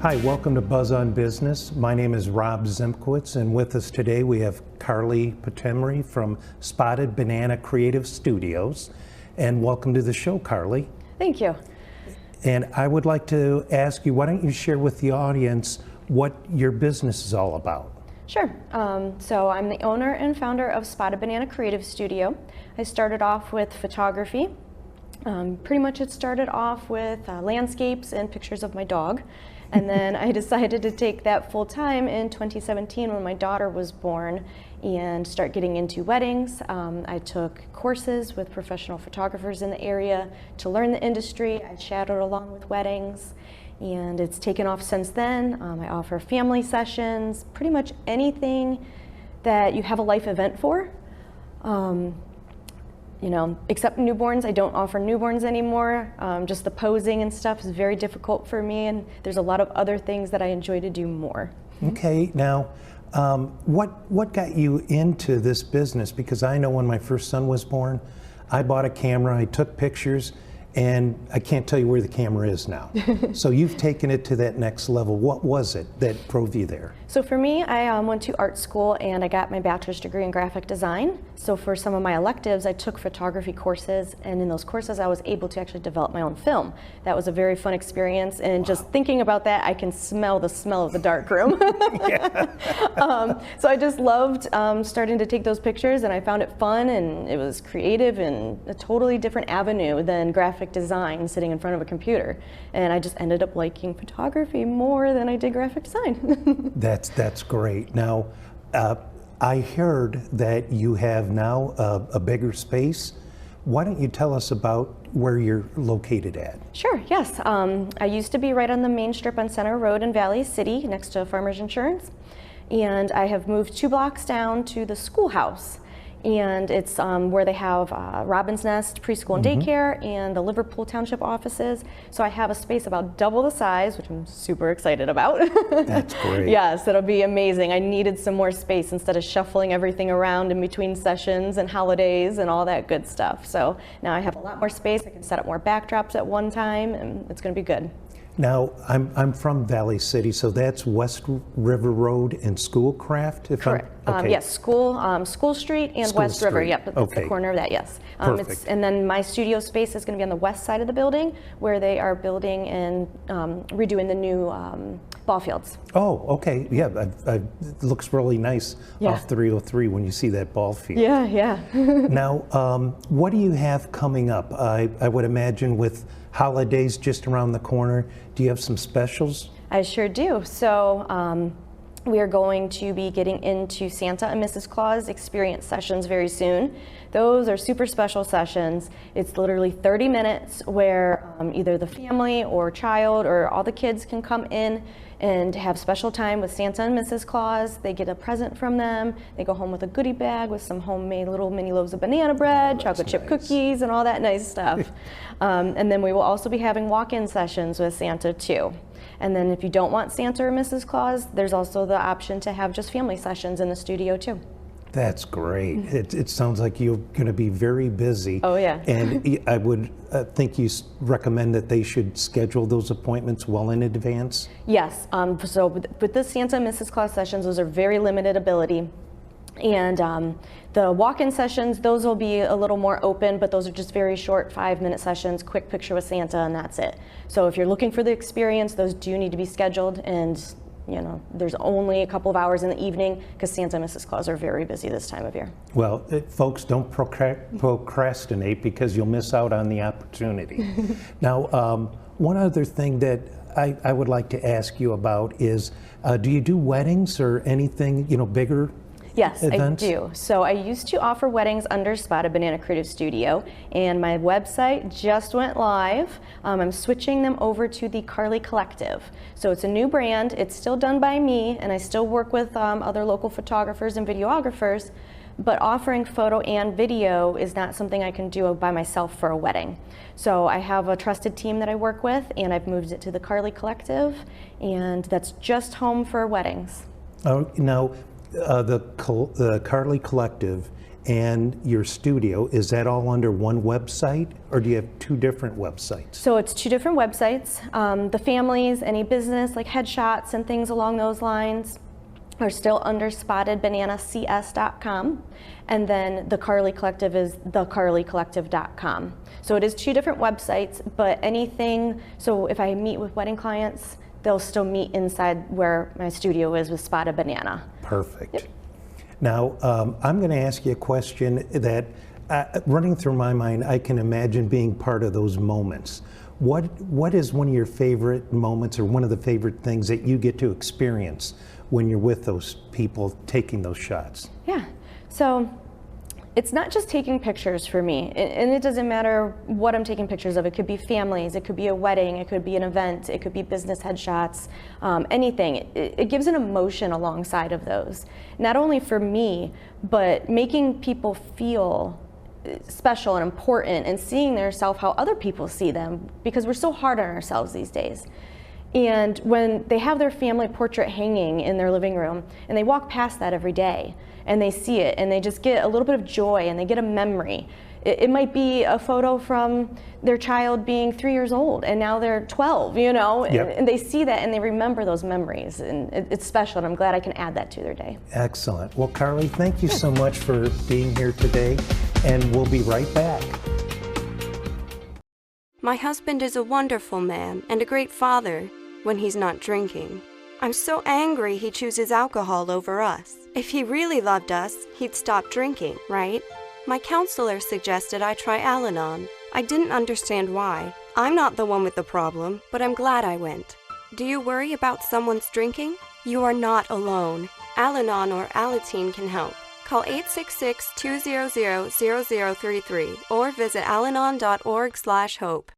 Hi, welcome to Buzz on Business. My name is Rob Zimkowitz, and with us today we have Karleigh Potemry from Spotted Banana Creative Studios. And welcome to the show, Karleigh. Thank you. And I would like to ask you, why don't you share with the audience what your business is all about? Sure. So I'm the owner and founder of Spotted Banana Creative Studio. I started off with photography. Pretty much it started off with landscapes and pictures of my dog. And then I decided to take that full time in 2017 when my daughter was born and start getting into weddings. I took courses with professional photographers in the area to learn the industry. I shadowed along with weddings, and it's taken off since then. I offer family sessions, pretty much anything that you have a life event for. Except newborns. I don't offer newborns anymore. Just the posing and stuff is very difficult for me, and there's a lot of other things that I enjoy to do more. Okay, now, what got you into this business? Because I know when my first son was born, I bought a camera, I took pictures, and I can't tell you where the camera is now. So you've taken it to that next level. What was it that drove you there? So for me, I went to art school and I got my bachelor's degree in graphic design. So for some of my electives, I took photography courses, and in those courses I was able to actually develop my own film. That was a very fun experience, and just thinking about that, I can smell the smell of the dark room. So I just loved starting to take those pictures, and I found it fun, and it was creative and a totally different avenue than graphic design sitting in front of a computer. And I just ended up liking photography more than I did graphic design. That's great. Now, I heard that you have now a bigger space. Why don't you tell us about where you're located at? Sure, yes. I used to be right on the main strip on Center Road in Valley City next to Farmers Insurance. And I have moved 2 blocks down to the schoolhouse. And it's where they have Robin's Nest Preschool and Daycare and the Liverpool Township offices. So I have a space about double the size, which I'm super excited about. That's great. Yes, it'll be amazing. I needed some more space instead of shuffling everything around in between sessions and holidays and all that good stuff. So now I have a lot more space. I can set up more backdrops at one time, and it's going to be good. Now, I'm from Valley City, so that's West River Road and Schoolcraft, if Correct. Okay. Yes, School Street and School West River. Street. Yep, it's Okay. the corner of that. Yes. Perfect. And then my studio space is going to be on the west side of the building, where they are building and redoing the new ball fields. Oh, okay. Yeah, it looks really nice off 303 when you see that ball field. Yeah, yeah. Now, what do you have coming up? I would imagine with holidays just around the corner, do you have some specials? I sure do. So we are going to be getting into Santa and Mrs. Claus experience sessions very soon. Those are super special sessions. It's literally 30 minutes where either the family or child or all the kids can come in and have special time with Santa and Mrs. Claus. They get a present from them. They go home with a goodie bag with some homemade little mini loaves of banana bread, chocolate chip cookies, and all that nice stuff. And then we will also be having walk-in sessions with Santa too. And then if you don't want Santa or Mrs. Claus, there's also the option to have just family sessions in the studio too. That's great. It sounds like you're going to be very busy. Oh, yeah. And I would think you recommend that they should schedule those appointments well in advance? Yes. So with the Santa and Mrs. Claus sessions, those are very limited ability. And the walk-in sessions, those will be a little more open, but those are just very short 5-minute sessions, quick picture with Santa, and that's it. So if you're looking for the experience, those do need to be scheduled, and there's only a couple of hours in the evening because Santa and Mrs. Claus are very busy this time of year. Well, folks, don't procrastinate because you'll miss out on the opportunity. Now, one other thing that I would like to ask you about is, do you do weddings or anything, bigger? Yes, events? I do. So I used to offer weddings under Spotted Banana Creative Studio, and my website just went live. I'm switching them over to the Karleigh Collective. So it's a new brand. It's still done by me, and I still work with other local photographers and videographers, but offering photo and video is not something I can do by myself for a wedding. So I have a trusted team that I work with, and I've moved it to the Karleigh Collective, and that's just home for weddings. Now, the Karleigh Collective and your studio. Is that all under one website, or do you have two different websites? So it's two different websites. The families, any business like headshots and things along those lines are still under spottedbananacs.com, and then the Karleigh Collective is thekarleighcollective.com. So it is two different websites, but anything, so if I meet with wedding clients, they'll still meet inside where my studio is with Spotted Banana. Perfect. Yep. Now, I'm going to ask you a question that, running through my mind, I can imagine being part of those moments. What is one of your favorite moments, or one of the favorite things that you get to experience when you're with those people taking those shots? Yeah, so it's not just taking pictures for me, and it doesn't matter what I'm taking pictures of. It could be families, it could be a wedding, it could be an event, it could be business headshots, anything. It gives an emotion alongside of those. Not only for me, but making people feel special and important, and seeing themselves how other people see them, because we're so hard on ourselves these days. And when they have their family portrait hanging in their living room, and they walk past that every day, and they see it, and they just get a little bit of joy, and they get a memory. It might be a photo from their child being 3 years old, and now they're 12, you know? Yep. And they see that, and they remember those memories, and it's special, and I'm glad I can add that to their day. Excellent. Well, Karleigh, thank you so much for being here today, and we'll be right back. My husband is a wonderful man and a great father when he's not drinking. I'm so angry he chooses alcohol over us. If he really loved us, he'd stop drinking, right? My counselor suggested I try Al-Anon. I didn't understand why. I'm not the one with the problem, but I'm glad I went. Do you worry about someone's drinking? You are not alone. Al-Anon or Alateen can help. Call 866-200-0033 or visit alanon.org/hope.